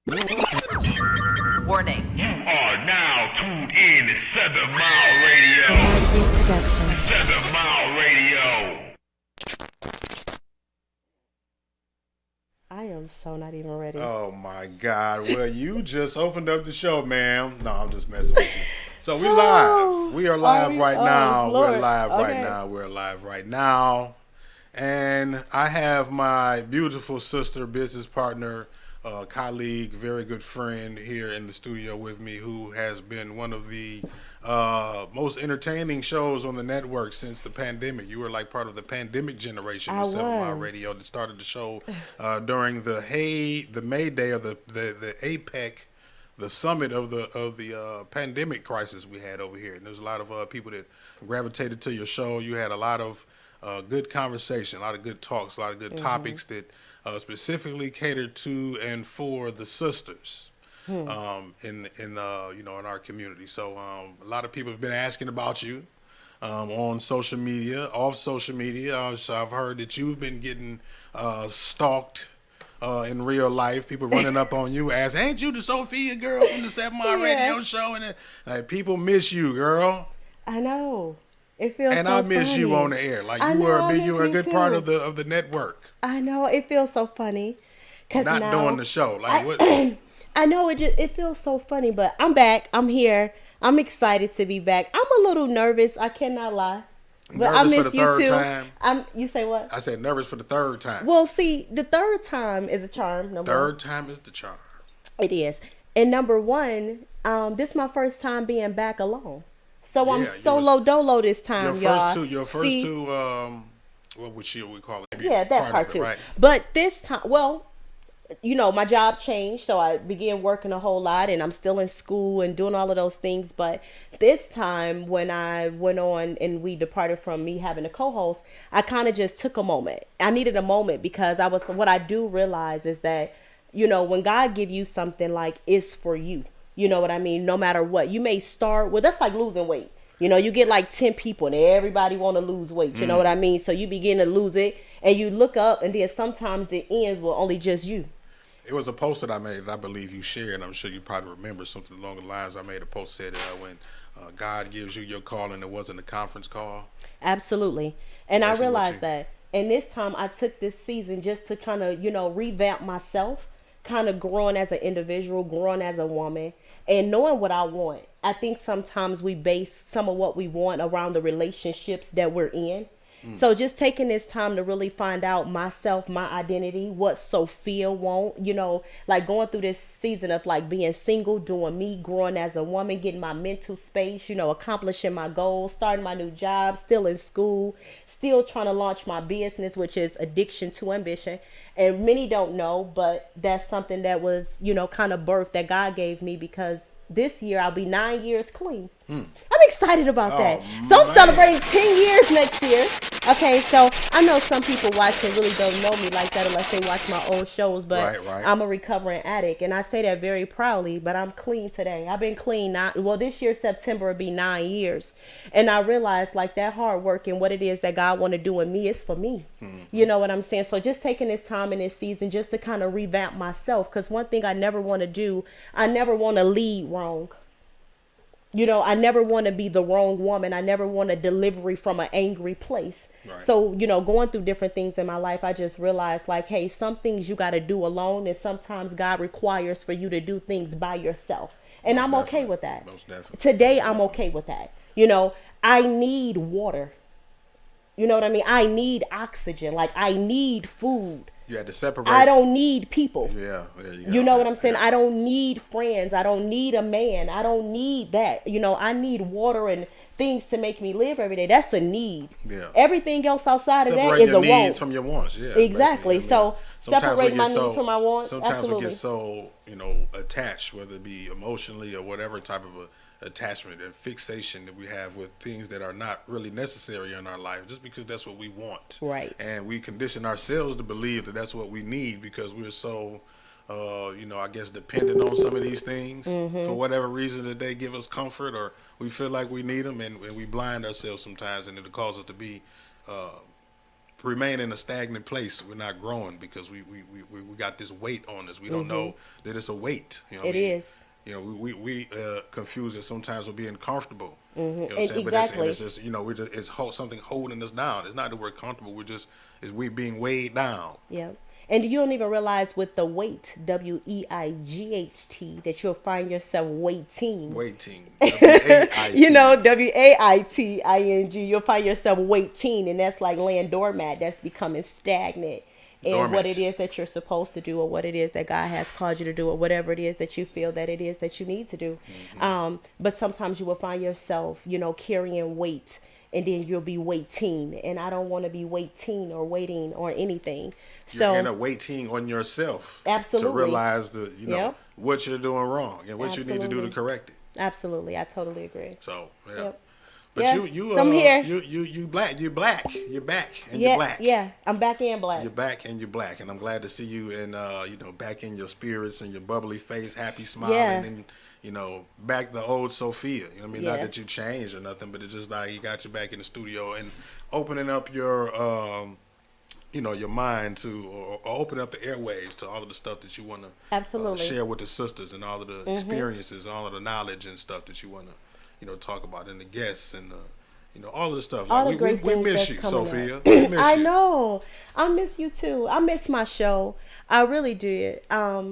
Warning. You are now tuned in to 7 Mile Radio. 7 Mile Radio. I am so not even ready. Oh my God! Well, you just opened up the show, ma'am. No, I'm just messing with you. So we live. We are live right now. Lord. We're live right Okay. now. We're live right now. And I have my beautiful sister, business partner, colleague, very good friend here in the studio with me, who has been one of the most entertaining shows on the network since the pandemic. You were like part of the pandemic generation I of 7 Mile was. Radio that started the show during the May Day of the APEC, the summit of the pandemic crisis we had over here. And there's a lot of people that gravitated to your show. You had a lot of good conversation, a lot of good talks, a lot of good topics that specifically catered to and for the sisters in our community. So a lot of people have been asking about you on social media, off social media. So I've heard that you've been getting stalked in real life. People running up on you, asking, "Ain't you the Sofia girl from the 7 Mile Radio show?" And people miss you, girl. I know. It feels And so I miss funny. you on the air. Like I you know, were I miss you were a you good too. part of the network. I know. It feels so funny. Cause Not now, doing the show. Like what? I know it feels so funny, but I'm back. I'm here. I'm excited to be back. I'm a little nervous. I cannot lie. But I Nervous miss for the you third too. time? You say what? I said nervous for the third time. Well, see, the third time is a charm. Number one. Third time is the charm. It is. And number one, this is my first time being back alone. So I'm Yeah, you solo dolo this time, y'all. Your first See, two, what would we call it? Maybe yeah, that part of it, too. right? But this time, well, my job changed, so I began working a whole lot, and I'm still in school and doing all of those things. But this time, when I went on and we departed from me having a co-host, I kind of just took a moment. I needed a moment because what I do realize is that, when God give you something, like, it's for you. You know what I mean? No matter what, you may start with, that's like losing weight. You get like 10 people and everybody want to lose weight. You know what I mean? So you begin to lose it and you look up, and then sometimes it ends with only just you. It was a post that I made that I believe you shared. I'm sure you probably remember something along the lines. I made a post said when God gives you your call and it wasn't a conference call. Absolutely. And I Basically what realized you- that. And this time I took this season just to kind of, revamp myself, kind of growing as an individual, growing as a woman, and knowing what I want. I think sometimes we base some of what we want around the relationships that we're in. So just taking this time to really find out myself, my identity, what Sophia want, like going through this season of like being single, doing me, growing as a woman, getting my mental space, accomplishing my goals, starting my new job, still in school, still trying to launch my business, which is Addiction to Ambition. And many don't know, but that's something that was, kind of birth that God gave me, because this year I'll be 9 years clean. I'm excited about that. So I'm man. celebrating 10 years next year. Okay, so I know some people watching really don't know me like that unless they watch my old shows, but Right. I'm a recovering addict, and I say that very proudly, but I'm clean today. I've been clean this year, September, will be 9 years. And I realized like that hard work and what it is that God want to do in me is for me. You know what I'm saying? So just taking this time in this season just to kind of revamp myself, because one thing I never want to do, I never want to lead wrong. I never want to be the wrong woman. I never want a delivery from an angry place. Right. So, going through different things in my life, I just realized like, hey, some things you got to do alone, and sometimes God requires for you to do things by yourself. And Most I'm okay definitely. with that. Most definitely. Today, I'm okay with that. I need water. You know what I mean? I need oxygen. Like, I need food. You had to separate. I don't need people. Yeah. There you go. You know what I'm saying? Yeah. I don't need friends. I don't need a man. I don't need that. I need water and things to make me live every day. That's a need. Yeah. Everything else outside of that Separate is your a needs want. from your wants. Yeah. Exactly. basically. I mean, So sometimes we separate get my needs from my wants. Sometimes Absolutely. we get so attached, whether it be emotionally or whatever type of a attachment and fixation that we have with things that are not really necessary in our life, just because that's what we want. Right. And we condition ourselves to believe that that's what we need because we're so, I guess dependent on some of these things for whatever reason that they give us comfort or we feel like we need them, and we blind ourselves sometimes, and it'll cause us to be remain in a stagnant place. We're not growing because we got this weight on us. We don't know that it's a weight. You know what It I mean? is. You know, we confuse it sometimes with being comfortable. You know what I'm And saying? exactly. But it's just, you know, something holding us down. It's not that we're comfortable. It's we being weighed down. Yeah. And you don't even realize with the weight, WEIGHT, that you'll find yourself waiting. Waiting. W-A-I-T. You know, WAITING. You'll find yourself waiting, and that's like laying doormat. That's becoming stagnant. And Dormant. what it is that you're supposed to do, or what it is that God has called you to do, or whatever it is that you feel that it is that you need to do. But sometimes you will find yourself, you know, carrying weight, and then you'll be waiting. And I don't want to be waiting or waiting or anything. You're in a waiting on yourself. Absolutely. To realize Yep. what you're doing wrong and what you need to do to Absolutely. correct it. Absolutely. I totally agree. So, yeah. Yep. But Yeah. you So I'm here. you black. You're back and Yeah, you're black. yeah. I'm back in black. You're back and you're black, and I'm glad to see you and back in your spirits and your bubbly face, happy smiling, Yeah. and back the old Sophia. You know what I mean? Not Yeah. that you changed or nothing, but it's just like you got you back in the studio and opening up your your mind to or open up the airwaves to all of the stuff that you want to Absolutely. share with the sisters and all of the experiences, all of the knowledge and stuff that you want to talk about, and the guests and all of the stuff. All Like, the great we things miss that's you, coming Sophia. up. We miss I you. know. I miss you too. I miss my show. I really did. I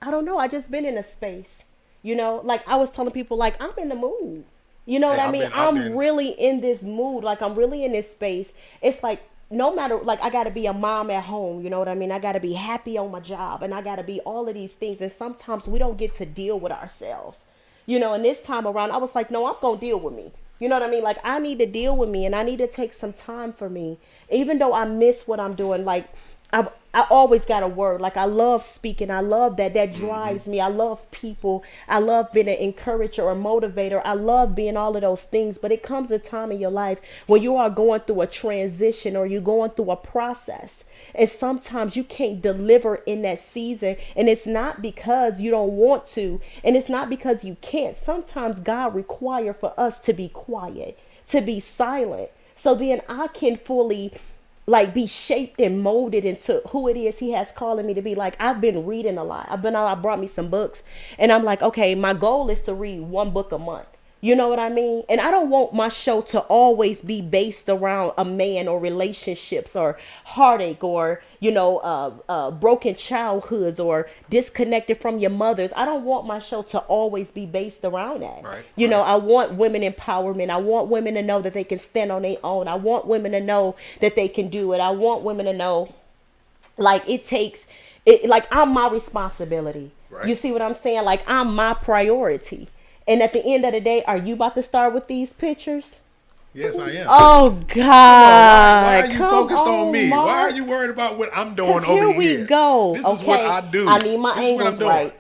don't know. I just been in a space. Like I was telling people, like I'm in the mood. You know what I mean? I'm really in this mood. Like I'm really in this space. It's like no matter, like I got to be a mom at home. You know what I mean? I got to be happy on my job, and I got to be all of these things. And sometimes we don't get to deal with ourselves. And this time around, I was like, no, I'm going to deal with me. You know what I mean? Like, I need to deal with me, and I need to take some time for me. Even though I miss what I'm doing, like, I always got a word. Like, I love speaking. I love that. That drives me. I love people. I love being an encourager or motivator. I love being all of those things. But it comes a time in your life when you are going through a transition or you're going through a process. And sometimes you can't deliver in that season. And it's not because you don't want to. And it's not because you can't. Sometimes God requires for us to be quiet, to be silent. So then I can fully be shaped and molded into who it is he has calling me to be. Like I've been reading a lot. I brought me some books, and I'm like, okay, my goal is to read one book a month. You know what I mean? And I don't want my show to always be based around a man or relationships or heartache or, broken childhoods or disconnected from your mothers. I don't want my show to always be based around that. Right. I want women empowerment. I want women to know that they can stand on their own. I want women to know that they can do it. I want women to know it takes it, like I'm my responsibility. Right. You see what I'm saying? Like I'm my priority. And at the end of the day, are you about to start with these pictures? Yes, I am. Oh, God. Why are you focused on me? Mark. Why are you worried about what I'm doing over here? here? We go. This is what I do. I need my angles right.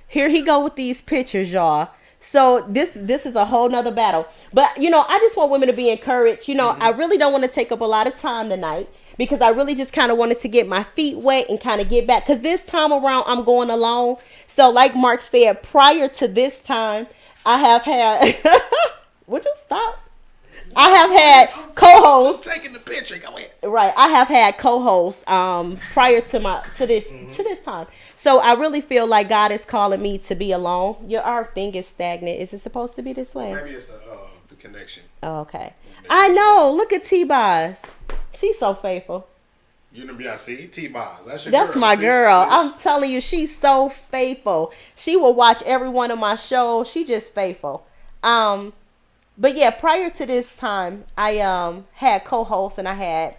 Here he go with these pictures, y'all. So this is a whole nother battle. But, I just want women to be encouraged. I really don't want to take up a lot of time tonight, because I really just kind of wanted to get my feet wet and kind of get back. Because this time around, I'm going alone. So like Mark said, prior to this time, I have had... Would you stop? I have had co-hosts. I'm taking the picture. Go ahead. Right. I have had co-hosts prior to this time. So I really feel like God is calling me to be alone. Our thing is stagnant. Is it supposed to be this way? Well, maybe it's the connection. Oh, okay. I know. Look at T-Boz. She's so faithful. I see T-Boz. That's your That's girl. my See? girl. Yeah. I'm telling you, she's so faithful. She will watch every one of my shows. She just faithful. But yeah, prior to this time, I had co-hosts, and I had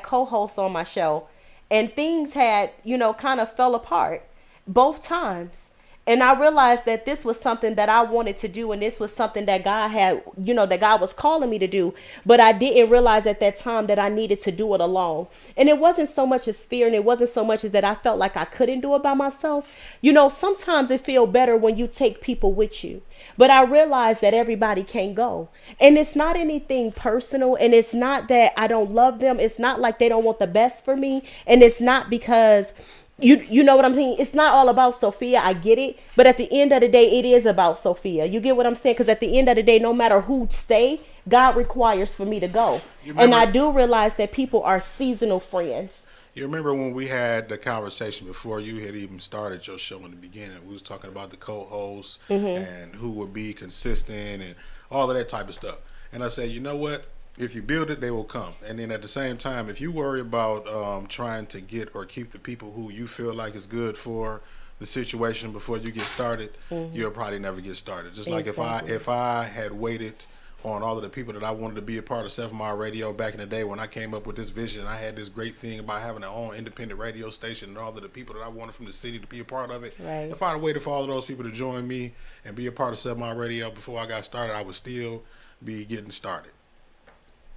co-hosts on my show, and things had, kind of fell apart both times. And I realized that this was something that I wanted to do, and this was something that God had, that God was calling me to do. But I didn't realize at that time that I needed to do it alone. And it wasn't so much as fear, and it wasn't so much as that I felt like I couldn't do it by myself. Sometimes it feels better when you take people with you. But I realized that everybody can't go. And it's not anything personal, and it's not that I don't love them. It's not like they don't want the best for me. And it's not because You know what I'm saying? It's not all about Sophia. I get it, but at the end of the day, it is about Sophia. You get what I'm saying? Because at the end of the day, no matter who stay, God requires for me to go. And I do realize that people are seasonal friends. You remember when we had the conversation before you had even started your show in the beginning? We was talking about the co-hosts and who would be consistent and all of that type of stuff. And I said, you know what? If you build it, they will come. And then at the same time, if you worry about trying to get or keep the people who you feel like is good for the situation before you get started, you'll probably never get started. Just like if I had waited on all of the people that I wanted to be a part of 7 Mile Radio back in the day when I came up with this vision, I had this great thing about having our own independent radio station and all of the people that I wanted from the city to be a part of it. Right. If I'd have waited for all of those people to join me and be a part of 7 Mile Radio before I got started, I would still be getting started.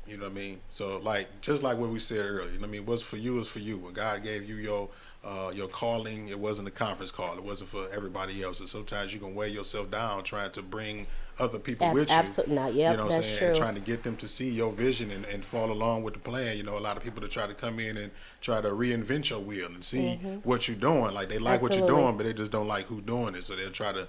You know what I mean? So just like what we said earlier, you know what I mean? What's for you is for you. When God gave you your calling, it wasn't a conference call. It wasn't for everybody else. And sometimes you can weigh yourself down trying to bring other people with you. Absolutely not. Yep, you know what I'm that's saying? true. And trying to get them to see your vision and fall along with the plan. You know, a lot of people that try to come in and try to reinvent your wheel and see what you're doing. Like they like what you're doing, but they just don't like who's doing it. So they'll try to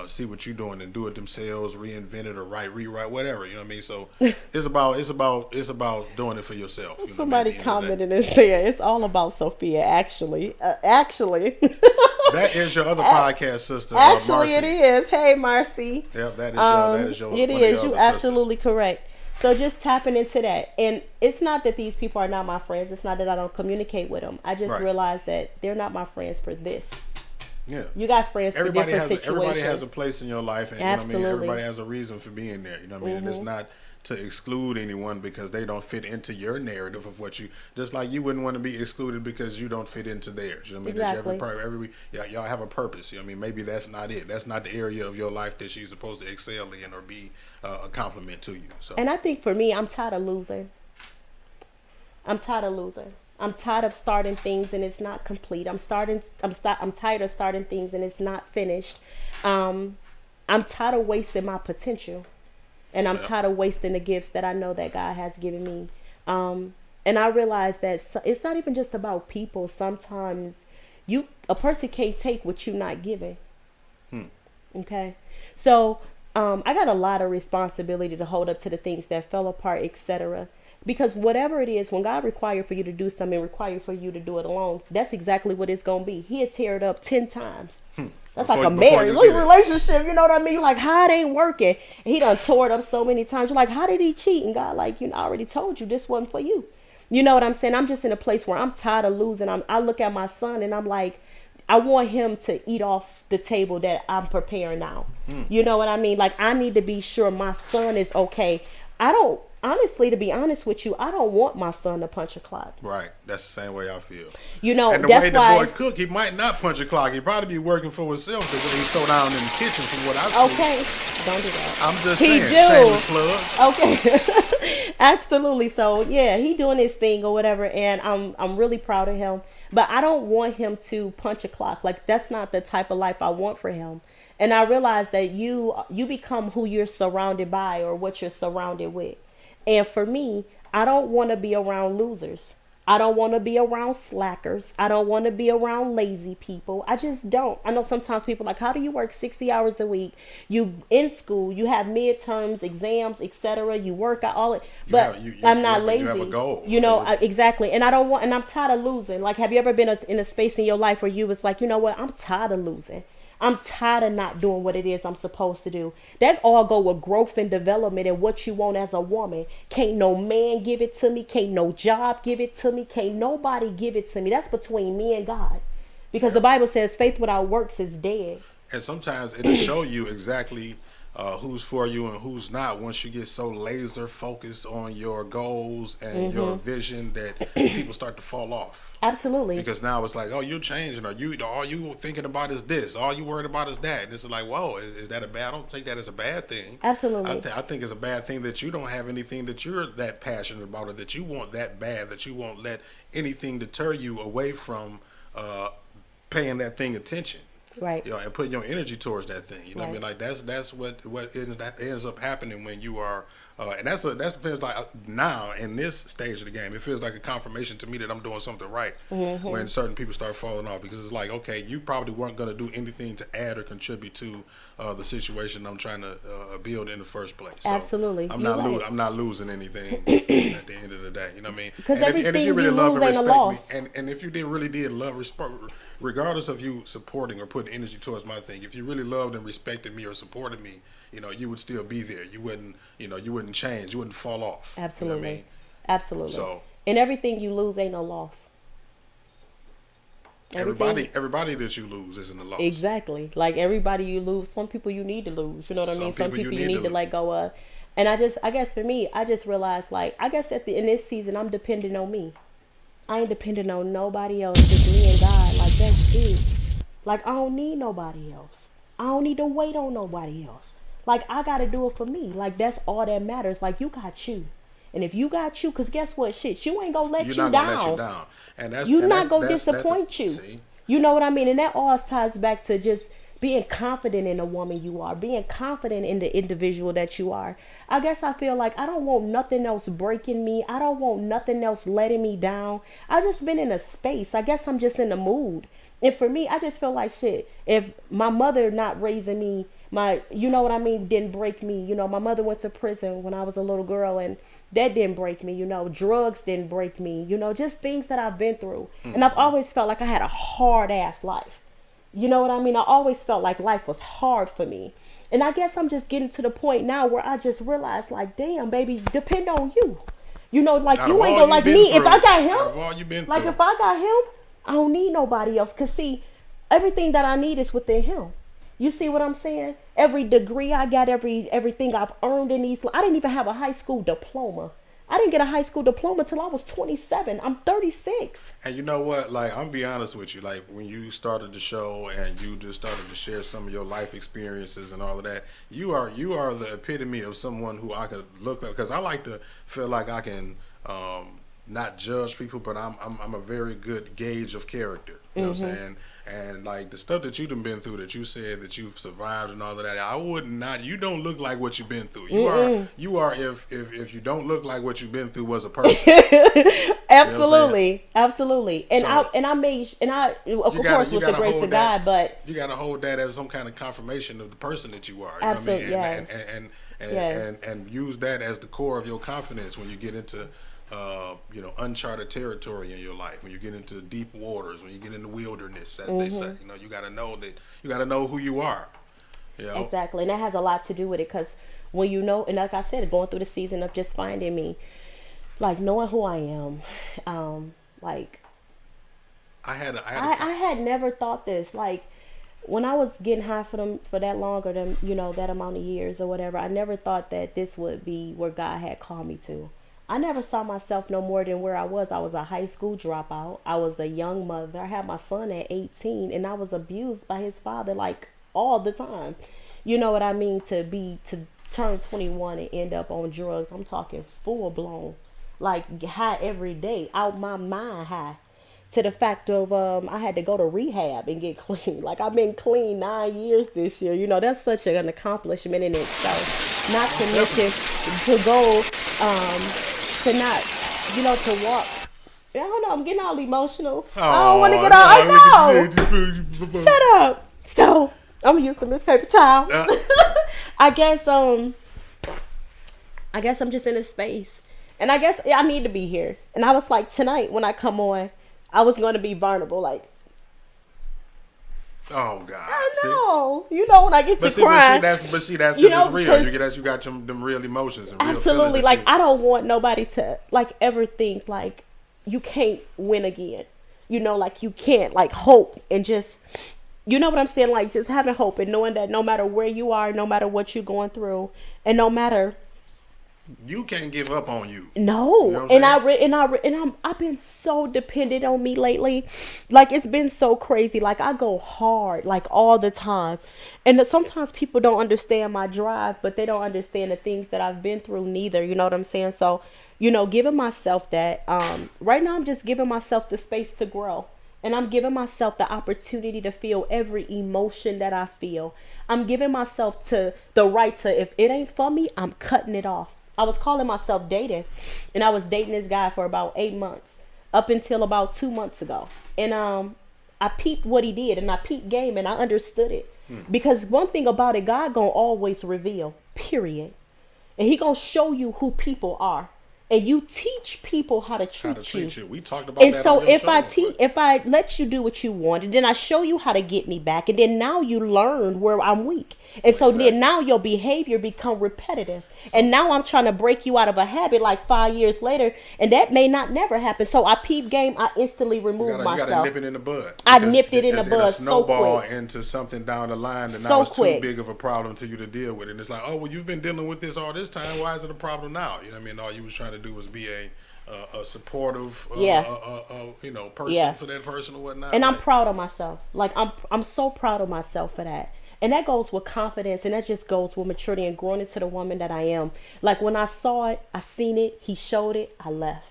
see what you're doing and do it themselves, reinvent it or rewrite, whatever. You know what I mean? So it's about doing it for yourself. You know Somebody what I mean? commented and said it's all about Sophia. Actually, that is your other podcast sister. actually, Marcy. it is. Hey, Marcy. Yep, that is your. It one of is. your You other absolutely correct. So just tapping into that, and it's not that these people are not my friends. It's not that I don't communicate with them. I just realized that they're not my friends for this. Yeah, you got friends for different situations. Everybody has a place in your life, and Absolutely. you know what I mean. Everybody has a reason for being there. You know what I mean. And it's not to exclude anyone because they don't fit into your narrative of what you. Just like you wouldn't want to be excluded because you don't fit into theirs. You know what I mean. Exactly. Y'all have a purpose. You know what I mean. Maybe that's not it. That's not the area of your life that she's supposed to excel in or be a compliment to you. So. And I think for me, I'm tired of losing. I'm tired of starting things and it's not complete. I'm tired of starting things and it's not finished. I'm tired of wasting my potential, and I'm tired of wasting the gifts that I know that God has given me. And I realize that it's not even just about people. Sometimes a person can't take what you're not giving. Okay, so I got a lot of responsibility to hold up to the things that fell apart, etc. Because whatever it is, when God required for you to do something, required for you to do it alone, that's exactly what it's going to be. He'll tear it up 10 times. That's like a marriage relationship, you know what I mean? Like, how it ain't working. And he done tore it up so many times. You're like, how did he cheat? And God, like, I already told you this wasn't for you. You know what I'm saying? I'm just in a place where I'm tired of losing. I look at my son and I'm like, I want him to eat off the table that I'm preparing now. You know what I mean? Like, I need to be sure my son is okay. Honestly, to be honest with you, I don't want my son to punch a clock. Right. That's the same way I feel. You know, and the that's way the why, boy cook, he might not punch a clock. He probably be working for himself the way he throw down in the kitchen from what I've seen. Okay. Don't do that. I'm just He saying. do. Shameless plug. Okay. Absolutely. So, yeah, he doing his thing or whatever, and I'm really proud of him. But I don't want him to punch a clock. Like, that's not the type of life I want for him. And I realize that you become who you're surrounded by or what you're surrounded with. And for me, I don't want to be around losers. I don't want to be around slackers. I don't want to be around lazy people. I just don't. I know sometimes people are like, how do you work 60 hours a week? You in school, you have midterms, exams, etc. You work out all it, but I'm not lazy. You have a goal. You know, exactly. And and I'm tired of losing. Like, have you ever been in a space in your life where you was like, you know what? I'm tired of losing. I'm tired of not doing what it is I'm supposed to do. That all go with growth and development and what you want as a woman. Can't no man give it to me. Can't no job give it to me. Can't nobody give it to me. That's between me and God. Because the Bible says faith without works is dead. And sometimes it'll show you exactly who's for you and who's not once you get so laser focused on your goals and your vision that people start to fall off. Absolutely. Because now it's like, oh, you're changing, or all you thinking about is this, all you worried about is that. And it's like, whoa, is that a bad? I don't think that is a bad thing. Absolutely. I think it's a bad thing that you don't have anything that you're that passionate about or that you want that bad that you won't let anything deter you away from paying that thing attention. Right. And putting your energy towards that thing. You know what I mean? Right. Like that's what ends up happening when you are. And that feels like now in this stage of the game, it feels like a confirmation to me that I'm doing something right when certain people start falling off, because it's like, okay, you probably weren't going to do anything to add or contribute to the situation I'm trying to build in the first place. So Absolutely. I'm You're not right. I'm not losing anything at the end of the day. You know what I mean? Because And if everything you really you love lose and ain't a respect loss. me, and if you really did love respect, regardless of you supporting or putting energy towards my thing, if you really loved and respected me or supported me, you would still be there. You wouldn't, you wouldn't change. You wouldn't fall off. Absolutely. You know what I mean? Absolutely. So and everything you lose ain't no loss. everybody that you lose isn't a loss. Exactly. Like everybody you lose, some people you need to lose. You know what I mean? Some people you need to let go of. And I guess for me, I just realized, like, I guess in this season, I'm depending on me. I ain't depending on nobody else, just me and God. Like, that's it. Like, I don't need nobody else. I don't need to wait on nobody else. Like, I got to do it for me. Like, that's all that matters. Like, you got you. And if you got you, because guess what? Shit, you ain't going to let you down. You're not going to let you down. And that's, you're and not that's, going to that's, disappoint you. See? You know what I mean? And that all ties back to just being confident in the woman you are, being confident in the individual that you are. I guess I feel like I don't want nothing else breaking me. I don't want nothing else letting me down. I just been in a space. I guess I'm just in the mood. And for me, I just feel like shit. If my mother not raising me, you know what I mean, didn't break me. You know, my mother went to prison when I was a little girl, and that didn't break me. You know, drugs didn't break me. You know, just things that I've been through. And I've always felt like I had a hard ass life. You know what I mean? I always felt like life was hard for me. And I guess I'm just getting to the point now where I just realize, like, damn, baby, depend on you. You know, like, you ain't gonna like me. If I got him, like, if I got him, I don't need nobody else. Because, see, everything that I need is within him. You see what I'm saying? Every degree I got, everything I've earned in these, I didn't even have a high school diploma. I didn't get a high school diploma till I was 27. I'm 36. And you know what? Like, I'm gonna be honest with you. Like, when you started the show and you just started to share some of your life experiences and all of that, you are the epitome of someone who I could look at. Because I like to feel like I can not judge people, but I'm a very good gauge of character. You know what I'm saying? And like the stuff that you've been through, that you said that you've survived and all of that, I would not. You don't look like what you've been through. You are. If you don't look like what you've been through as a person. Absolutely, you know absolutely. And so, I of course with the grace of God, but you got to hold that as some kind of confirmation of the person that you are. You absolutely, know what I mean? And use that as the core of your confidence when you get into uncharted territory in your life, when you get into deep waters, when you get in the wilderness, as they say. You know, you got to know that, you got to know who you are. You know? Exactly. And that has a lot to do with it, because when you know, and like I said, going through the season of just finding me, like knowing who I am, like I had never thought this. Like when I was getting high for that long, or them, that amount of years or whatever, I never thought that this would be where God had called me to. I never saw myself no more than where I was. I was a high school dropout. I was a young mother. I had my son at 18, and I was abused by his father like all the time. You know what I mean? To turn 21 and end up on drugs. I'm talking full blown, like high every day, out my mind high. To the fact of I had to go to rehab and get clean. Like I've been clean 9 years this year. You know, that's such an accomplishment in itself. Not to mention to go to not, to walk. I don't know, I'm getting all emotional. I don't want to get all, I know. Shut up. So, I'm going to use some of this paper towel. I guess I'm just in a space. And I guess I need to be here. And I was like, tonight when I come on, I was going to be vulnerable, like. Oh God! I know. See? You know when I get to crying. That's because it's real. You got them real emotions and real absolutely. Like I don't want nobody to like ever think like you can't win again. You know, like you can't like hope and just, you know what I'm saying? Like just having hope and knowing that no matter where you are, no matter what you're going through, and no matter. You can't give up on you. No, you know I've been so dependent on me lately. Like it's been so crazy. Like I go hard, like all the time, and sometimes people don't understand my drive, but they don't understand the things that I've been through neither. You know what I'm saying? So, giving myself that. Right now, I'm just giving myself the space to grow. And I'm giving myself the opportunity to feel every emotion that I feel. I'm giving myself to the right to, if it ain't for me, I'm cutting it off. I was calling myself dating, and I was dating this guy for about 8 months, up until about 2 months ago. And I peeped what he did, and I peeped game, and I understood it. Because one thing about it, God gonna always reveal, period. And he gonna show you who people are. And you teach people how to treat you. We talked about and that. so on your if I let you do what you want, and then I show you how to get me back, and then now you learn where I'm weak. And so then now your behavior become repetitive. And now I'm trying to break you out of a habit like 5 years later, and that may not never happen. So I peep game, I instantly remove myself. You gotta nip it in the bud. I nipped it in the bud so snowball quick. into something down the line that So now it's quick. too big of a problem to you to deal with. And it's like, oh, well, you've been dealing with this all this time. Why is it a problem now? You know what I mean? All you was trying to do was be a supportive, person for that person or whatnot. And I'm proud of myself. Like I'm so proud of myself for that. And that goes with confidence, and that just goes with maturity and growing into the woman that I am. Like when I saw it, I seen it, he showed it, I left.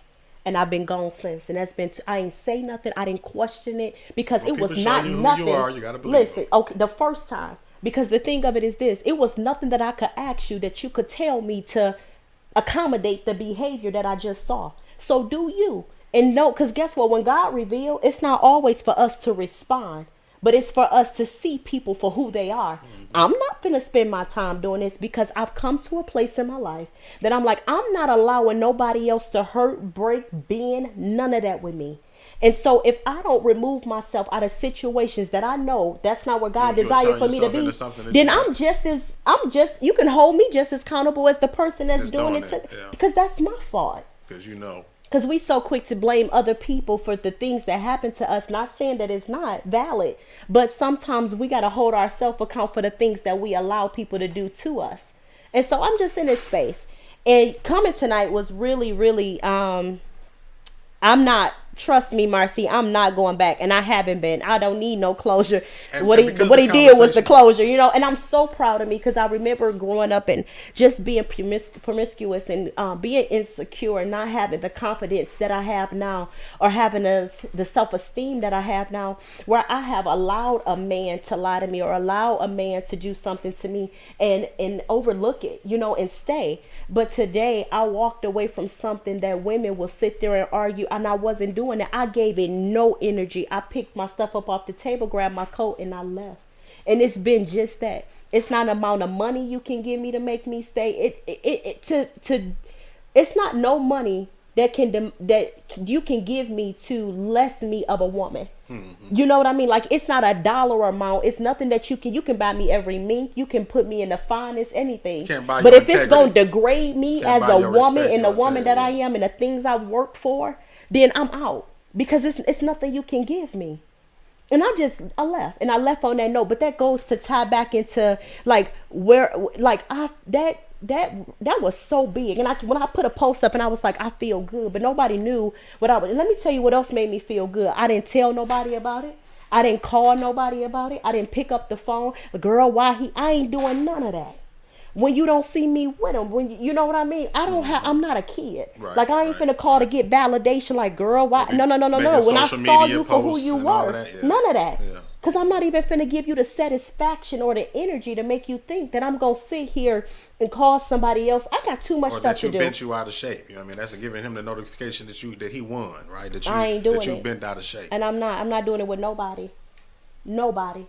And I've been gone since. And that's been, I ain't say nothing. I didn't question it because it was not nothing. You gotta believe Listen, okay, the first time. Because the thing of it is this, it was nothing that I could ask you that you could tell me to accommodate the behavior that I just saw. So do you. And no, because guess what? When God revealed, it's not always for us to respond, but it's for us to see people for who they are. I'm not going to spend my time doing this because I've come to a place in my life that I'm like, I'm not allowing nobody else to hurt, break, bend, none of that with me. And so if I don't remove myself out of situations that I know that's not where God desired for me to be, then you can hold me just as accountable as the person that's doing it. Because that's my fault. Because you know. Because we so quick to blame other people for the things that happen to us. Not saying that it's not valid, but sometimes we got to hold ourselves account for the things that we allow people to do to us. And so I'm just in this space. And coming tonight was really, really, trust me, Marcy, I'm not going back, and I haven't been. I don't need no closure. What he did was the closure, and I'm so proud of me because I remember growing up and just being promiscuous and being insecure and not having the confidence that I have now, or having the self-esteem that I have now, where I have allowed a man to lie to me or allow a man to do something to me and overlook it, and stay. But today I walked away from something that women will sit there and argue, and I wasn't doing it. I gave it no energy. I picked my stuff up off the table, grabbed my coat, and I left. And it's been just that. It's not an amount of money you can give me to make me stay. It's not no money that you can give me to less me of a woman. Mm-hmm. You know what I mean? Like, it's not a dollar amount. It's nothing that you can buy me every mink. You can put me in the finest anything. But if it's going to degrade me as a woman and the woman that I am and the things I've worked for, then I'm out. Because it's nothing you can give me. And I left. And I left on that note. But that goes to tie back into like that was so big. And when I put a post up and I was like, I feel good, but nobody knew what I would. Let me tell you what else made me feel good. I didn't tell nobody about it. I didn't call nobody about it. I didn't pick up the phone. Girl, I ain't doing none of that. When you don't see me with him, you know what I mean? I'm not a kid. Right, like, I ain't finna call to get validation like, girl, why? No. When I saw you for who you were, none of that. Yeah. Because I'm not even finna give you the satisfaction or the energy to make you think that I'm gonna sit here and call somebody else. I got too much stuff to do. Or that you bent you out of shape. You know what I mean? That's giving him the notification that he won, right? I ain't doing that you it. Bent out of shape. And I'm not doing it with nobody. Nobody.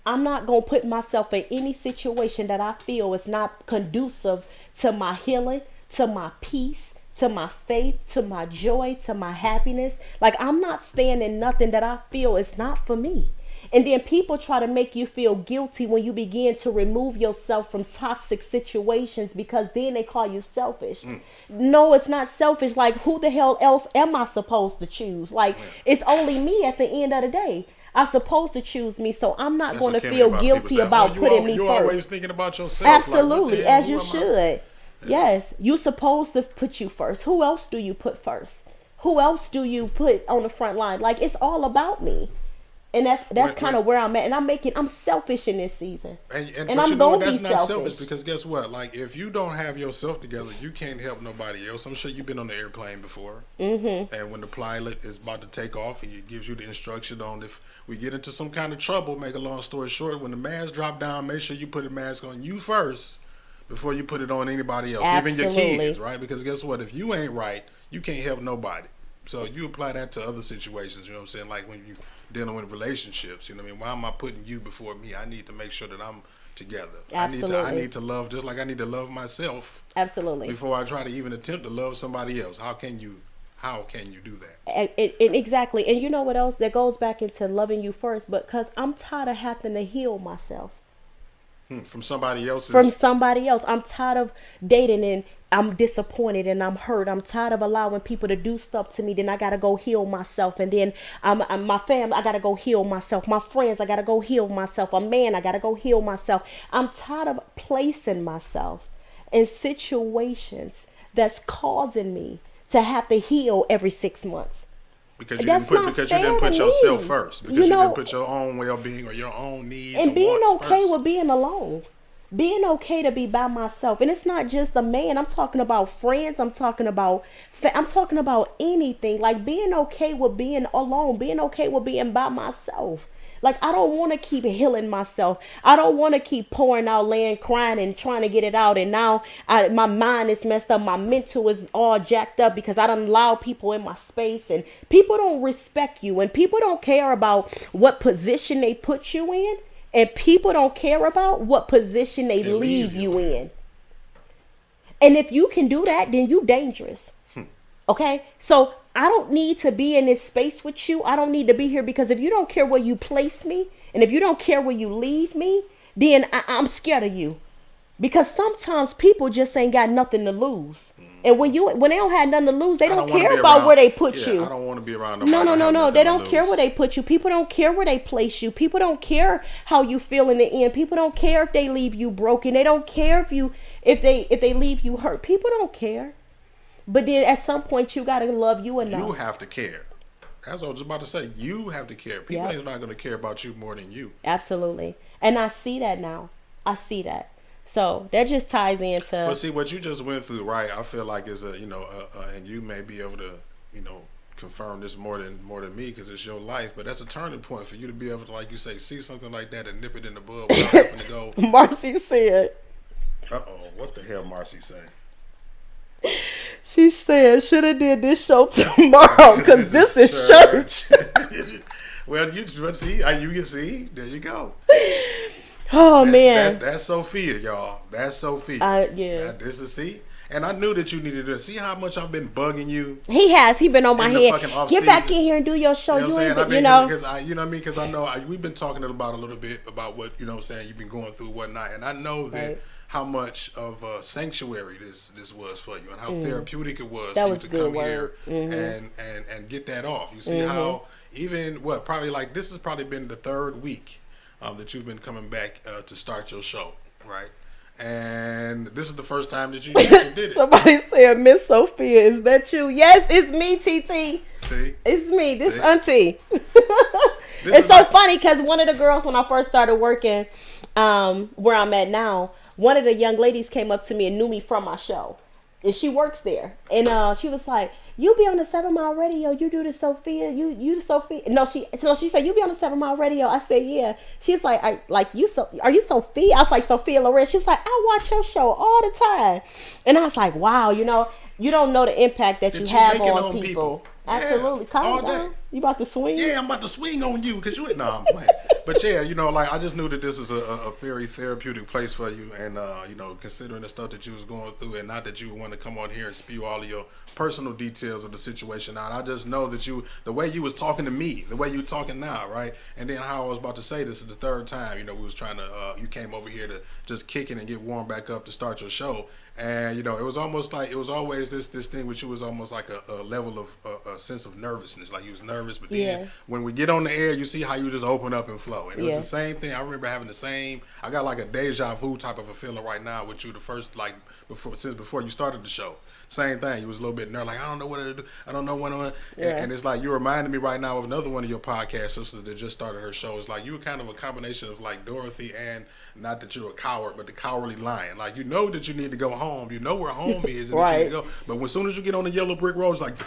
I'm not going to put myself in any situation that I feel is not conducive to my healing, to my peace, to my faith, to my joy, to my happiness. Like, I'm not staying in nothing that I feel is not for me. And then people try to make you feel guilty when you begin to remove yourself from toxic situations, because then they call you selfish. No, it's not selfish. Like, who the hell else am I supposed to choose? Like, it's only me at the end of the day. I'm supposed to choose me, so I'm not going to feel guilty about putting me first. You're always thinking about yourself. Absolutely, as you should. Yes, you're supposed to put you first. Who else do you put first? Who else do you put on the front line? Like, it's all about me. And that's kind of where I'm at, and I'm selfish in this season, and and but I'm you know what? gonna That's be not selfish. because guess what? Like if you don't have yourself together, you can't help nobody else. I'm sure you've been on the airplane before, and when the pilot is about to take off, he gives you the instruction on if we get into some kind of trouble. Make a long story short, when the mask drop down, make sure you put a mask on you first before you put it on anybody else, even your kids, right? Because guess what? If you ain't right, you can't help nobody. So you apply that to other situations, you know what I'm saying? Like when you dealing with relationships, you know what I mean? Why am I putting you before me? I need to make sure that I'm together. Absolutely. I need to love just like I need to love myself. Absolutely. Before I try to even attempt to love somebody else. How can you do that? And exactly. And you know what else? That goes back into loving you first, but because I'm tired of having to heal myself. From somebody else's. From somebody else. I'm tired of dating and I'm disappointed and I'm hurt. I'm tired of allowing people to do stuff to me. Then I gotta go heal myself. And then I'm my family, I gotta go heal myself. My friends, I gotta go heal myself. A man, I gotta go heal myself. I'm tired of placing myself in situations that's causing me to have to heal every 6 months. Because you didn't put yourself first. Because you didn't put your own well-being or your own needs and being okay first. with being alone. Being okay to be by myself. And it's not just the man. I'm talking about friends. I'm talking about anything. Like being okay with being alone. Being okay with being by myself. Like I don't want to keep healing myself. I don't want to keep pouring out, laying, crying and trying to get it out. And now my mind is messed up. My mental is all jacked up because I don't allow people in my space. And people don't respect you. And people don't care about what position they put you in. And people don't care about what position they leave you in. And if you can do that, then you dangerous. Okay? So I don't need to be in this space with you. I don't need to be here because if you don't care where you place me and if you don't care where you leave me, then I'm scared of you. Because sometimes people just ain't got nothing to lose. And when they don't have nothing to lose, they don't care about where they put you. I don't want to be around nobody. No. They don't care where they put you. People don't care where they place you. People don't care how you feel in the end. People don't care if they leave you broken. They don't care if they leave you hurt. People don't care. But then at some point you gotta love you enough. You have to care. That's what I was about to say. You have to care. People ain't not gonna care about you more than you. Absolutely. And I see that now. I see that. So that just ties into. But see what you just went through, right? I feel like is and you may be able to, confirm this more than me because it's your life. But that's a turning point for you to be able to, like you say, see something like that and nip it in the bud without having to go. Marcy said. What the hell, Marcy saying? She said, should have did this show tomorrow because this is church. Well, you can see. There you go. Oh, man. That's Sophia, y'all. That's Sophia. This is, see? And I knew that you needed to see how much I've been bugging you. He has. He been on my head. Get back in here and do your show. You know what I'm saying? Because I know we've been talking about a little bit about what, you've been going through and whatnot. And I know that how much of a sanctuary this was for you and how therapeutic it was for you to come here and get that off. You see how even this has probably been the third week that you've been coming back to start your show, right? And this is the first time that you actually did it. Somebody said, Miss Sophia, is that you? Yes, it's me, TT. See? It's me. This auntie. It's so funny because one of the girls, when I first started working where I'm at now, one of the young ladies came up to me and knew me from my show. And she works there. And she was like, you be on the 7 Mile Radio. You do the Sophia. You the Sophia. No, she said, you be on the 7 Mile Radio. I said, yeah. She's like, are you Sophia? I was like, Sofia Lorraine. She's like, I watch your show all the time. And I was like, wow, you don't know the impact that you have on people. Absolutely. Calm down. You about to swing? Yeah, I'm about to swing on you because I'm playing. But yeah, I just knew that this is a very therapeutic place for you, and considering the stuff that you was going through, and not that you want to come on here and spew all of your personal details of the situation out. I just know that the way you was talking to me, the way you talking now, right? And then how I was about to say this is the third time, we was trying to, you came over here to just kick it and get warmed back up to start your show. And, it was almost like, it was always this thing which was almost like a level of a sense of nervousness. Like you was nervous nervous, but Yeah. then when we get on the air, you see how you just open up and flow. And it was Yeah. the same thing. I remember having the same. I got like a deja vu type of a feeling right now with you. The first before you started the show. Same thing. You was a little bit nervous, like I don't know what to do. I don't know when to. Yeah. And it's like you reminded me right now of another one of your podcast sisters that just started her show. It's like you were kind of a combination of like Dorothy and not that you're a coward, but the cowardly lion. Like you know that you need to go home. You know where home is and that you need to go. But as soon as you get on the yellow brick road, it's like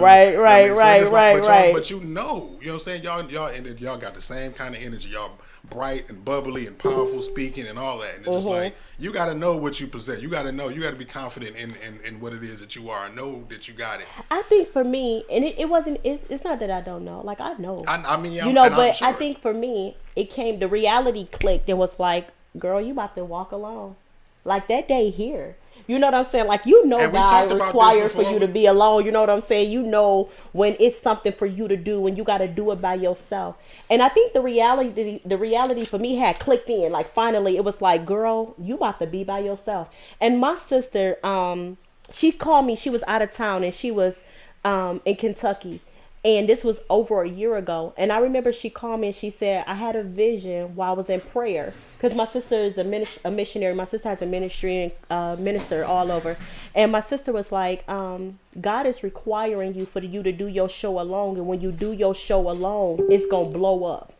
right. But you know what I'm saying? Y'all got the same kind of energy. Y'all bright and bubbly and powerful speaking and all that. And it's just like you got to know what you possess. You got to know. You got to be confident in what it is that you are. Know that you got it. I think for me, and it wasn't. It's not that I don't know. Like I know. I mean, you know, but sure. I think for me, it came. The reality clicked and was like, "Girl, you about to walk alone." Like that day here. You know what I'm saying? Like, you know, God requires for you to be alone. You know what I'm saying? You know when it's something for you to do and you got to do it by yourself. And I think the reality for me had clicked in. Like, finally, it was like, girl, you about to be by yourself. And my sister, she called me. She was out of town and she was in Kentucky. And this was over a year ago. And I remember she called me and she said, I had a vision while I was in prayer. Because my sister is a missionary. My sister has a ministry and minister all over. And my sister was like, God is requiring you for you to do your show alone. And when you do your show alone, it's going to blow up.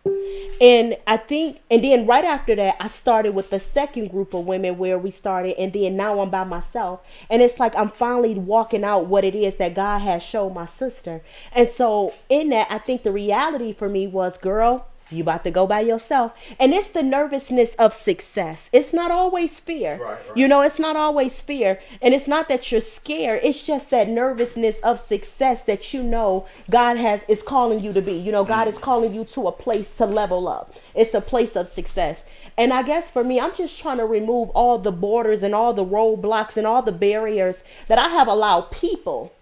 And I think, and then right after that, I started with the second group of women where we started. And then now I'm by myself. And it's like I'm finally walking out what it is that God has shown my sister. And so in that, I think the reality for me was, girl, you about to go by yourself. And it's the nervousness of success. It's not always fear. Right. You know, it's not always fear. And it's not that you're scared. It's just that nervousness of success that you know God is calling you to be. You know, God is calling you to a place to level up. It's a place of success. And I guess for me, I'm just trying to remove all the borders and all the roadblocks and all the barriers that I have allowed people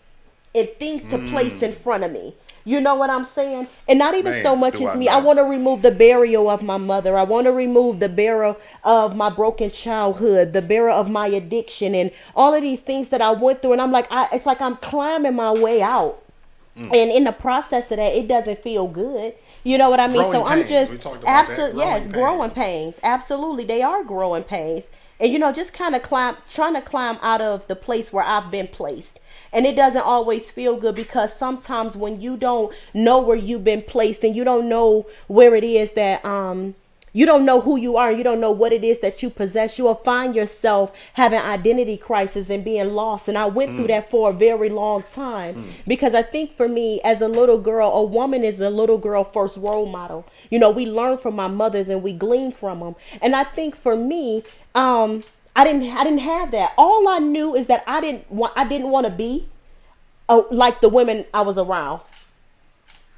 and things to place in front of me. You know what I'm saying? And not even so much as me. I want to remove the barrier of my mother. I want to remove the barrier of my broken childhood, the barrier of my addiction, and all of these things that I went through. And I'm like, it's like I'm climbing my way out. And in the process of that, it doesn't feel good. You know what I mean? Growing I'm pains. just absolutely growing pains. Absolutely, they are growing pains. And you know, just kind of trying to climb out of the place where I've been placed. And it doesn't always feel good because sometimes when you don't know where you've been placed and you don't know where it is that you don't know who you are, you don't know what it is that you possess, you will find yourself having identity crisis and being lost. And I went through that for a very long time because I think for me as a little girl, a woman is a little girl first role model. You know, we learn from our mothers and we glean from them. And I think for me, I didn't have that. All I knew is that I didn't want to be like the women I was around.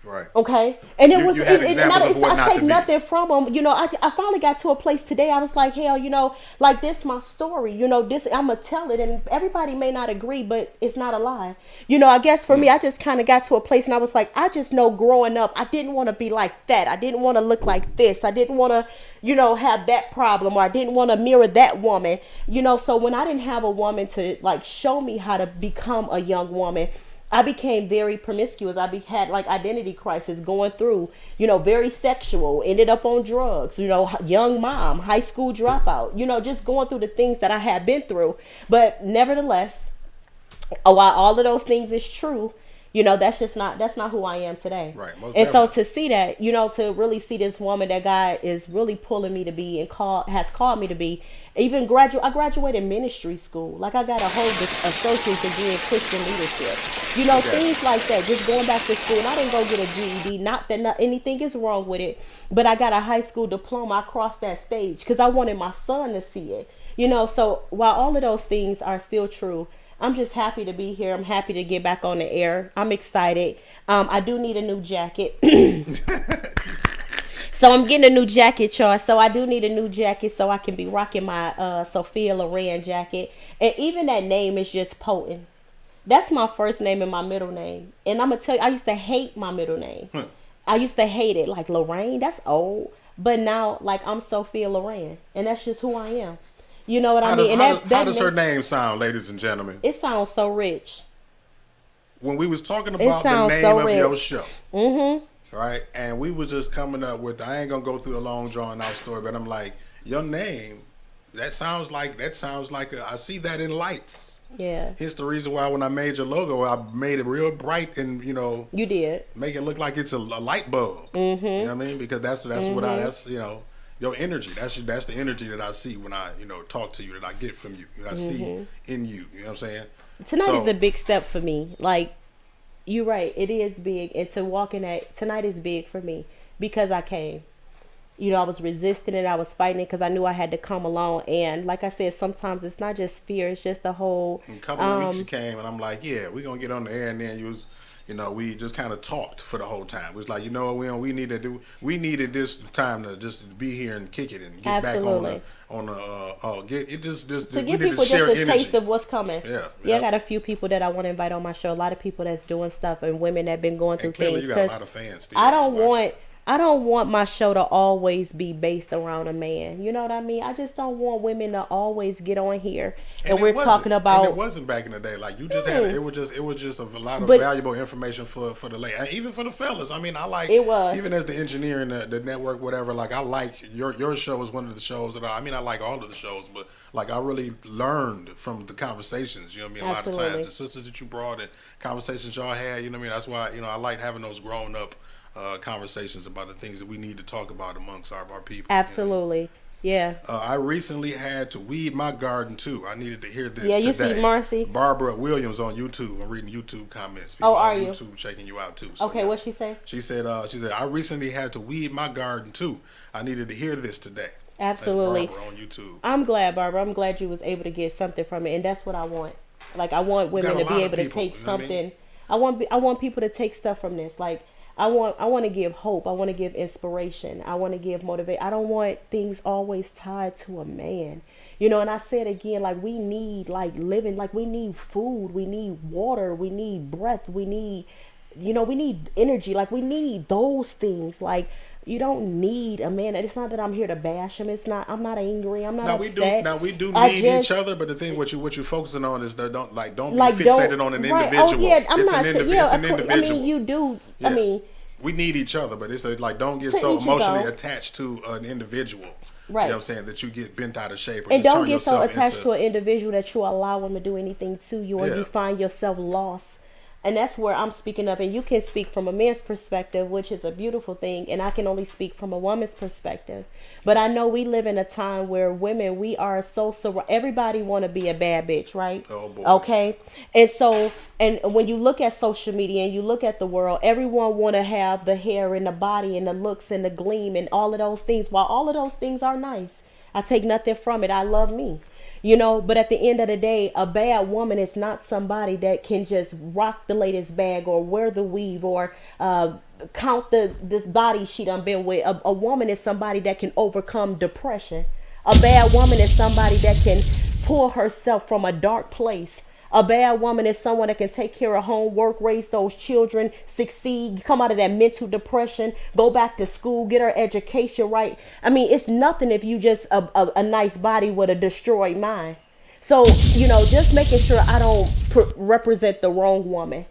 Right. Okay. And it was, I take nothing from them. You know, I finally got to a place today. I was like, hell, you know, like this my story, you know, this, I'm going to tell it and everybody may not agree, but it's not a lie. You know, I guess for me, I just kind of got to a place and I was like, I just know growing up, I didn't want to be like that. I didn't want to look like this. I didn't want to, you know, have that problem, or I didn't want to mirror that woman, you know. So when I didn't have a woman to like show me how to become a young woman, I became very promiscuous. I had like identity crisis going through, you know, very sexual, ended up on drugs, you know, young mom, high school dropout, you know, just going through the things that I had been through. But nevertheless, while all of those things is true, you know, that's not who I am today. Right. And so to see that, you know, to really see this woman that God is really pulling me to be and has called me to be, even I graduated ministry school. Like I got a whole associate degree in Christian leadership. You know, things like that. Just going back to school. And I didn't go get a GED. Not that anything is wrong with it. But I got a high school diploma. I crossed that stage because I wanted my son to see it. You know, so while all of those things are still true, I'm just happy to be here. I'm happy to get back on the air. I'm excited. I do need a new jacket. So I'm getting a new jacket, y'all. So I do need a new jacket so I can be rocking my Sofia Lorraine jacket. And even that name is just potent. That's my first name and my middle name. And I'm going to tell you, I used to hate my middle name. I used to hate it. Like Lorraine, that's old. But now, like, I'm Sofia Lorraine. And that's just who I am. You know what I mean? How does her name sound, ladies and gentlemen? It sounds so rich. when we was talking about the sounds name so of rich. your show, right? And we was just coming up with. I ain't gonna go through the long drawn out story, but I'm like, your name. That sounds like I see that in lights. Yeah. Here's the reason why when I made your logo, I made it real bright and You did. make it look like it's a light bulb. You know what I mean? Because that's what your energy. That's the energy that I see when I talk to you, that I get from you, that I see in you. You know what I'm saying? Tonight is a big step for me. Like, you're right, it is big, and to walk in that tonight is big for me because I came. I was resisting it. I was fighting it because I knew I had to come along. And like I said, sometimes it's not just fear. It's just the whole. In a couple of weeks you came, and I'm like, yeah, we're going to get on the air. And then we just kind of talked for the whole time. It was like, we needed this time to just be here and kick it and get Absolutely. back on get it just to we give need people to share just a energy. taste of what's coming. Yeah. I got a few people that I want to invite on my show. A lot of people that's doing stuff and women that been going through And clearly things. you got a lot of fans still. I don't want my show to always be based around a man. You know what I mean? I just don't want women to always get on here and we're talking about. And it wasn't back in the day. Like you just had it was just a lot of But- valuable information for the lady, and even for the fellas. I mean, I like It was. even as the engineer in the network, whatever. Like I like your show is one of the shows that I like all of the shows, but like I really learned from the conversations. You know what I mean? A lot of Absolutely. times the sisters that you brought and conversations y'all had. You know what I mean? That's why I like having those grown up conversations about the things that we need to talk about amongst our people. Absolutely. Yeah. I recently had to weed my garden too. I needed to hear this. Yeah, you today. see Marcy? Barbara Williams on YouTube. I'm reading YouTube comments. Oh, are on you? YouTube checking you out too. So, Okay, what'd she say? She said, I recently had to weed my garden too. I needed to hear this today. Absolutely. That's Barbara on YouTube. I'm glad, Barbara. I'm glad you was able to get something from it, and that's what I want. Like I want women got a to be lot able of to people, take you know what I mean? something. I want people to take stuff from this. Like I want to give hope. I want to give inspiration. I want to give motivation. I don't want things always tied to a man. And I said again, like we need living, like we need food, we need water, we need breath, we need we need energy, like we need those things. Like you don't need a man. It's not that I'm here to bash him. It's not. I'm not angry. I'm not upset. We do need each other, but the thing what you're focusing on is that don't be fixated on an right. individual. Oh yeah, I'm it's not. an Yeah, it's an of course. individual. I mean, you do. Yeah. I mean, we need each other, but it's like don't get To so each his emotionally own. attached to an individual. Right. You know what I'm saying? That you get bent out of shape. Or and you don't turn get so yourself attached into, to an individual that you allow them to do anything to you, or Yeah. you find yourself lost. And that's where I'm speaking of. And you can speak from a man's perspective, which is a beautiful thing. And I can only speak from a woman's perspective. But I know we live in a time where women, we are everybody want to be a bad bitch, right? Oh, boy. Okay. And when you look at social media and you look at the world, everyone want to have the hair and the body and the looks and the gleam and all of those things. While all of those things are nice, I take nothing from it. I love me. But at the end of the day, a bad woman is not somebody that can just rock the latest bag or wear the weave or count this body she done been with. A woman is somebody that can overcome depression. A bad woman is somebody that can pull herself from a dark place. A bad woman is someone that can take care of homework, raise those children, succeed, come out of that mental depression, go back to school, get her education right. I mean, it's nothing if you just a nice body with a destroyed mind. So, just making sure I don't represent the wrong woman.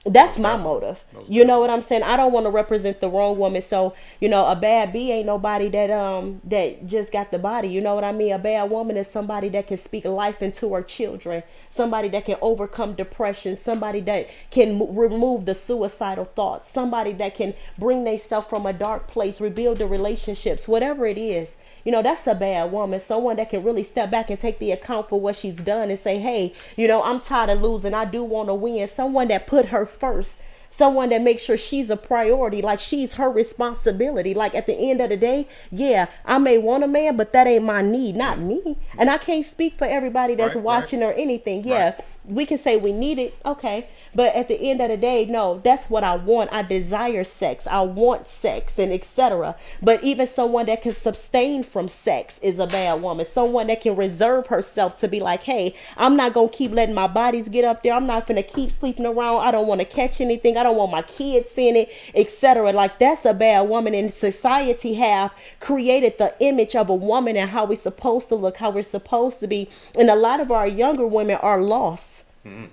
That's my motive. You know what I'm saying? I don't want to represent the wrong woman. So, a bad B ain't nobody that just got the body. You know what I mean? A bad woman is somebody that can speak life into her children, somebody that can overcome depression, somebody that can remove the suicidal thoughts, somebody that can bring themselves from a dark place, rebuild the relationships, whatever it is. That's a bad woman. Someone that can really step back and take the account for what she's done and say, hey, I'm tired of losing. I do want to win. Someone that put her first. Someone that makes sure she's a priority, like she's her responsibility. Like at the end of the day, yeah, I may want a man, but that ain't my need, not me. And I can't speak for everybody that's watching or anything. Yeah, Right. We can say we need it. Okay. But at the end of the day, no, that's what I want. I desire sex. I want sex and etc. But even someone that can sustain from sex is a bad woman. Someone that can reserve herself to be like, hey, I'm not going to keep letting my bodies get up there. I'm not going to keep sleeping around. I don't want to catch anything. I don't want my kids seeing it, etc. Like that's a bad woman. And society have created the image of a woman and how we're supposed to look, how we're supposed to be. And a lot of our younger women are lost. Mm-hmm.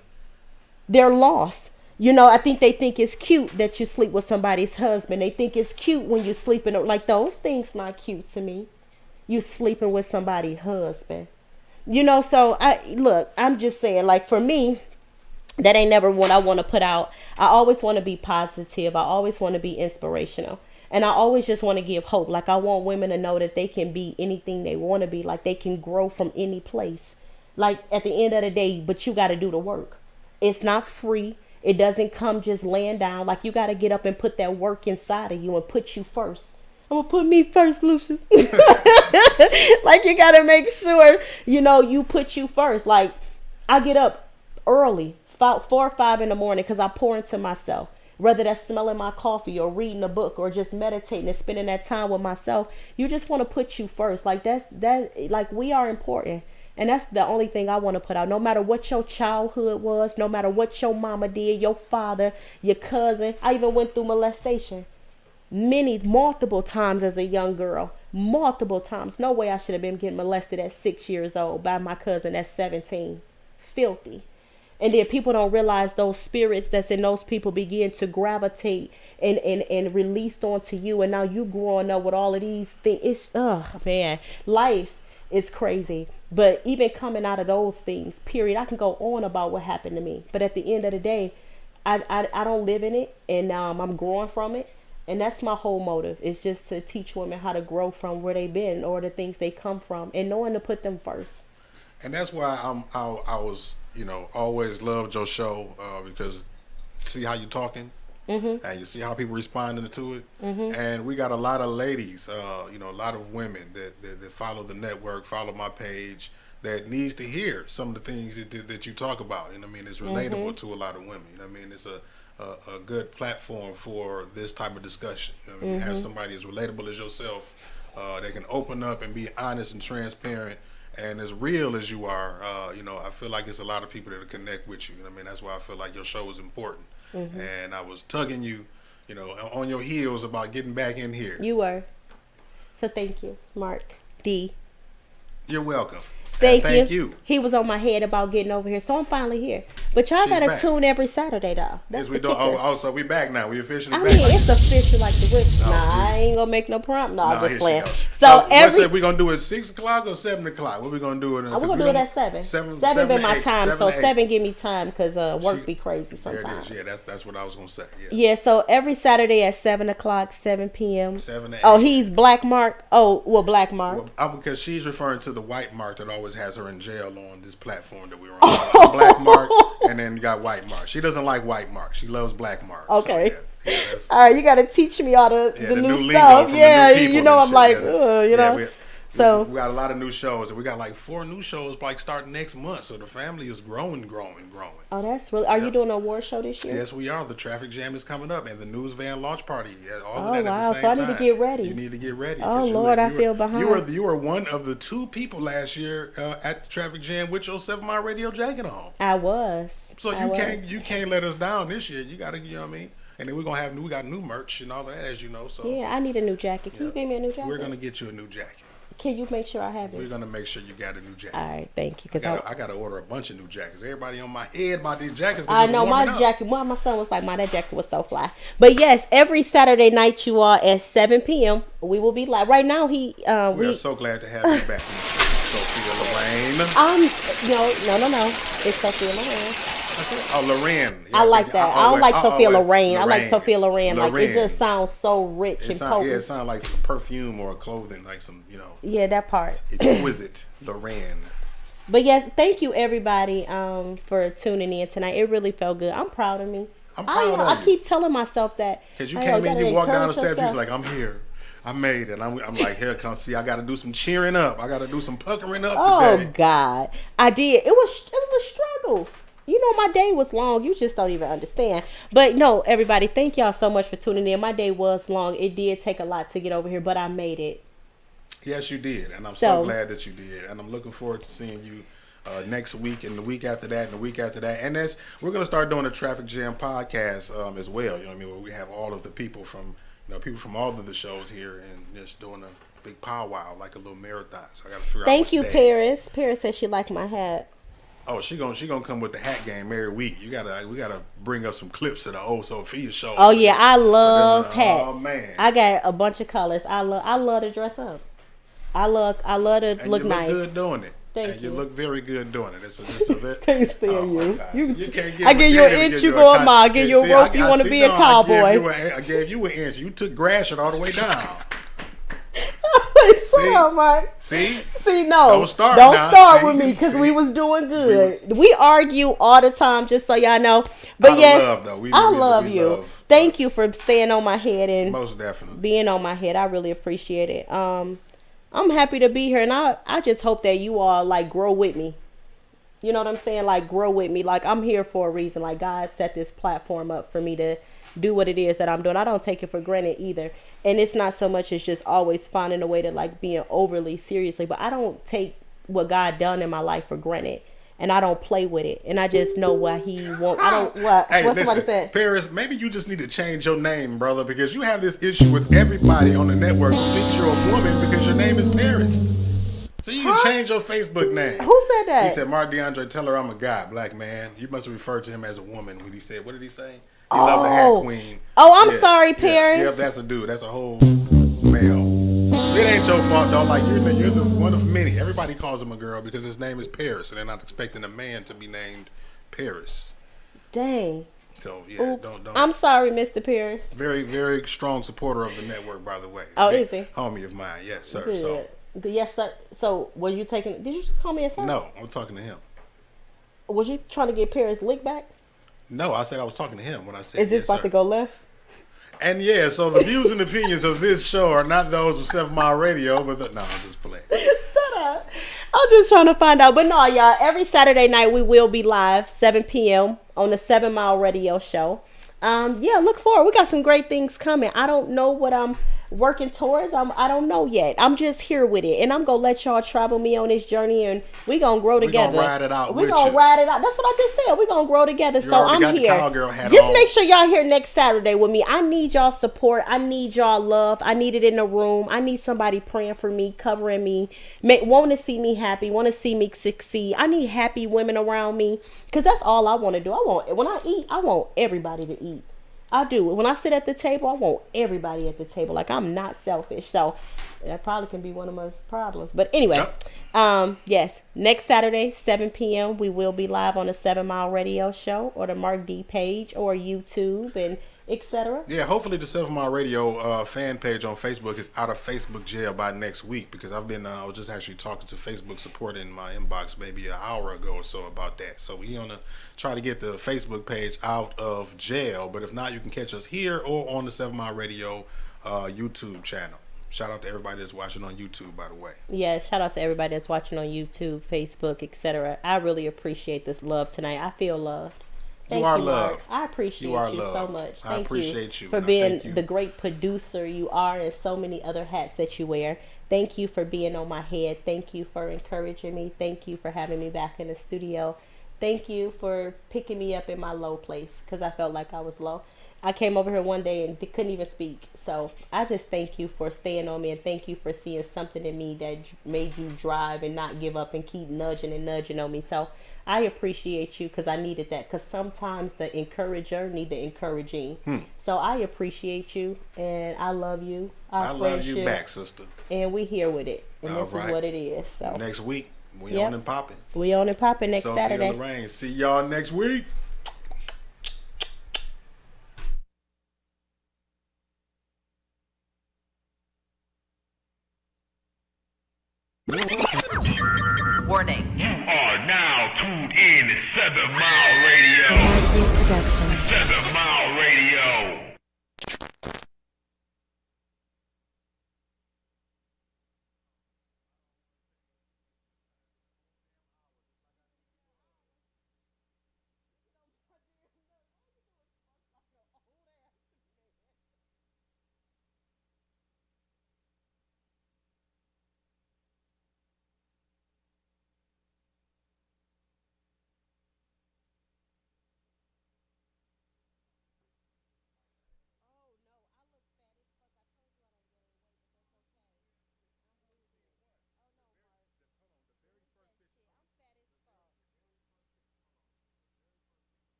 They're lost. You know, I think they think it's cute that you sleep with somebody's husband. They think it's cute when you sleeping, like those things not cute to me. You sleeping with somebody's husband. You know, so I'm just saying, like, for me, that ain't never what I want to put out. I always want to be positive. I always want to be inspirational. And I always just want to give hope. Like, I want women to know that they can be anything they want to be. Like, they can grow from any place. Like, at the end of the day, but you got to do the work. It's not free. It doesn't come just laying down. Like, you got to get up and put that work inside of you and put you first. I'm going to put me first, Lucius. Like, you got to make sure, you know, you put you first. Like, I get up early, 4 or 5 in the morning, because I pour into myself. Whether that's smelling my coffee or reading a book or just meditating and spending that time with myself, you just want to put you first. Like, like, we are important. And that's the only thing I want to put out. No matter what your childhood was, no matter what your mama did, your father, your cousin. I even went through molestation multiple times as a young girl. Multiple times. No way I should have been getting molested at 6 years old by my cousin at 17. Filthy. And then people don't realize those spirits that's in those people begin to gravitate and released onto you. And now you growing up with all of these things. It's, man, life is crazy. But even coming out of those things, period, I can go on about what happened to me. But at the end of the day, I don't live in it. And I'm growing from it. And that's my whole motive, is just to teach women how to grow from where they've been or the things they come from, and knowing to put them first. And that's why I was, you know, always loved your show, because see how you're talking, and you see how people responding to it, and we got a lot of ladies, you know, a lot of women that follow the network, follow my page, that needs to hear some of the things that you talk about. You know what I mean? It's relatable to a lot of women. You know what I mean? It's a good platform for this type of discussion. You know what I mean? Have somebody as relatable as yourself, that can open up and be honest and transparent and as real as you are. You know, I feel like it's a lot of people that connect with you. You know what I mean? That's why I feel like your show is important. And I was tugging you, you know, on your heels about getting back in here. You were. So thank you, Mark D. You're welcome. Thank you. He was on my head about getting over here, so I'm finally here. But y'all gotta tune every Saturday, though. That's yes, we do. Oh, so we back now. We officially back. I mean, it's official like the wish. I ain't gonna make no prompt. I'm just playing. So every we gonna do it 6 o'clock or 7 o'clock? What we gonna do it? We're gonna do it at 7. 7 been my time, so 7 give me time because work be crazy sometimes. Yeah, that's what I was gonna say. Yeah. So every Saturday at 7 o'clock, 7 p.m. 7 to 8. Oh, he's Black Mark. Oh, well, Black Mark. Well, because she's referring to the white mark that always has her in jail on this platform that we were on. So Black Mark, and then you got white mark. She doesn't like white mark. She loves Black Mark. Okay. So, all right, you got to teach me all the new stuff. Yeah, you know, I'm like, you know. So we got a lot of new shows, and we got like 4 new shows like starting next month. So the family is growing. Oh, that's really. Are you doing an award show this year? Yes, we are. The Traffic Jam is coming up, and the News Van launch party. All of that wow! At the same So I time. need to get ready. You need to get ready. Oh Lord, I feel behind. You were one of the 2 people last year at the Traffic Jam with your 7 Mile Radio jacket on. I was. So you can't let us down this year. You gotta, you know what I mean. And then we got new merch and all that, as you know. So yeah, I need a new jacket. Can you give me a new jacket? We're gonna get you a new jacket. Can you make sure I have it? We're gonna make sure you got a new jacket. All right, thank you. Cause I gotta order a bunch of new jackets. Everybody on my head about these jackets. I know my jacket. Well, my son was like, that jacket was so fly." But yes, every Saturday night, you all at 7 p.m. We will be live. Right now, we are so glad to have you back, Sofia Lorraine. No. It's Sofia Lorraine. Oh, Lorraine. Yeah, I like that. I don't like Sofia Lorraine. I like Sofia Lorraine. Like, it just sounds so rich and potent. Yeah, it sounds like some perfume or clothing, like some, you know. Yeah, that part. Exquisite Lorraine. But yes, thank you everybody for tuning in tonight. It really felt good. I'm proud of me. I'm proud of you. I keep telling myself that. Because you came in, you walked down the steps, you're like, I'm here. I made it. I'm like, here, come see. I got to do some cheering up. I got to do some puckering up today. Oh, God. I did. It was a struggle. You know, my day was long. You just don't even understand. But no, everybody, thank y'all so much for tuning in. My day was long. It did take a lot to get over here, but I made it. Yes, you did. And I'm so glad that you did. And I'm looking forward to seeing you next week and the week after that and the week after that. And we're going to start doing a Traffic Jam podcast as well. You know what I mean? Where we have all of the people from all of the shows here and just doing a big powwow, like a little marathon. So I got to figure out. Thank you, Paris. Paris said she liked my hat. Oh, she gonna come with the hat game every week. We gotta bring up some clips of the old Sofia show. Oh yeah, I love them, hats. oh man, I got a bunch of colors. I love to dress up. I love to and look you look nice. good doing it. Thank and you. you look very good doing it. It's a very, Can't stand oh my you. God. You, So you can't I give you an inch, you go a mile. I give you a rope, you want to be a cowboy. I gave you an inch. You took Gratiot all the way down. Shut up, Mike. See, no. Don't start with me because we was doing good. We argue all the time, just so y'all know. But yes, love, though. We love you. Love Thank you for staying on my head and most definitely being on my head. I really appreciate it. I'm happy to be here, and I just hope that you all like grow with me. You know what I'm saying? Like grow with me. Like I'm here for a reason. Like God set this platform up for me to do what it is that I'm doing. I don't take it for granted either. And it's not so much as just always finding a way to like being overly seriously, but I don't take what God done in my life for granted. And I don't play with it. And I just know what he wants. I don't, what? Hey, what listen, somebody said? Paris, maybe you just need to change your name, brother, because you have this issue with everybody on the network who thinks you're a woman because your name is Paris. So you can change your Facebook name. Who said that? He said, Mark DeAndre, tell her I'm a guy, black man. You must refer to him as a woman when he said, what did he say? He loved the hat queen. Oh, I'm sorry, Paris. Yeah, that's a dude. That's a whole male. It ain't your fault, though. Like, you're the one of many. Everybody calls him a girl because his name is Paris, and they're not expecting a man to be named Paris. Dang. So, yeah, don't. I'm sorry, Mr. Paris. Very, very strong supporter of the network, by the way. Oh, is he? Homie of mine, yes, sir. Good. So, yes, sir. So, were you taking? Did you just call me a sir? no, I'm talking to him. Was you trying to get Paris lick back? No, I said I was talking to him when I said. Is this yes, about sir. to go left? And yeah, so the views and opinions of this show are not those of 7 Mile Radio, but no, I'm just playing. Shut up. I'm just trying to find out. But no, y'all, every Saturday night we will be live, 7 p.m. on the 7 Mile Radio show. Yeah, look forward. We got some great things coming. I don't know what I'm working towards. I don't know yet. I'm just here with it, and I'm gonna let y'all travel me on this journey, and we gonna grow together. We gonna ride it out. We gonna ride it out. That's what I just said. We gonna grow together. You so already I'm got here. the cowgirl hat Just on. make sure y'all here next Saturday with me. I need y'all support. I need y'all love. I need it in the room. I need somebody praying for me, covering me, want to see me happy, want to see me succeed. I need happy women around me, because that's all I want to do. When I eat, I want everybody to eat. I do. When I sit at the table, I want everybody at the table. Like, I'm not selfish. So that probably can be one of my problems. But anyway, yes, next Saturday, 7 p.m., we will be live on the 7 Mile Radio show or the Mark D page or YouTube and etc. Yeah, hopefully the 7 Mile Radio fan page on Facebook is out of Facebook jail by next week, because I was just actually talking to Facebook support in my inbox maybe an hour ago or so about that. So we're going to try to get the Facebook page out of jail, but if not, you can catch us here or on the 7 Mile Radio YouTube channel. Shout out to everybody that's watching on YouTube, by the way. Yeah, shout out to everybody that's watching on YouTube, Facebook, etc. I really appreciate this love tonight. I feel loved. Thank you, Mark. I appreciate you so much. I appreciate you for being the great producer you are, and so many other hats that you wear. Thank you for being on my head. Thank you for encouraging me. Thank you for having me back in the studio. Thank you for picking me up in my low place, because I felt like I was low. I came over here one day and couldn't even speak. So I just thank you for staying on me, and thank you for seeing something in me that made you drive and not give up and keep nudging and nudging on me. So I appreciate you, because I needed that, because sometimes the encourager need the encouraging. So I appreciate you, and I love you. I love you back, sister. And we here with it, and this is what it is. So next week, we on and popping. We on and popping next Saturday. Sofia Lorraine. See y'all next week. Warning. You are now tuned in to 7 Mile Radio. 7 Mile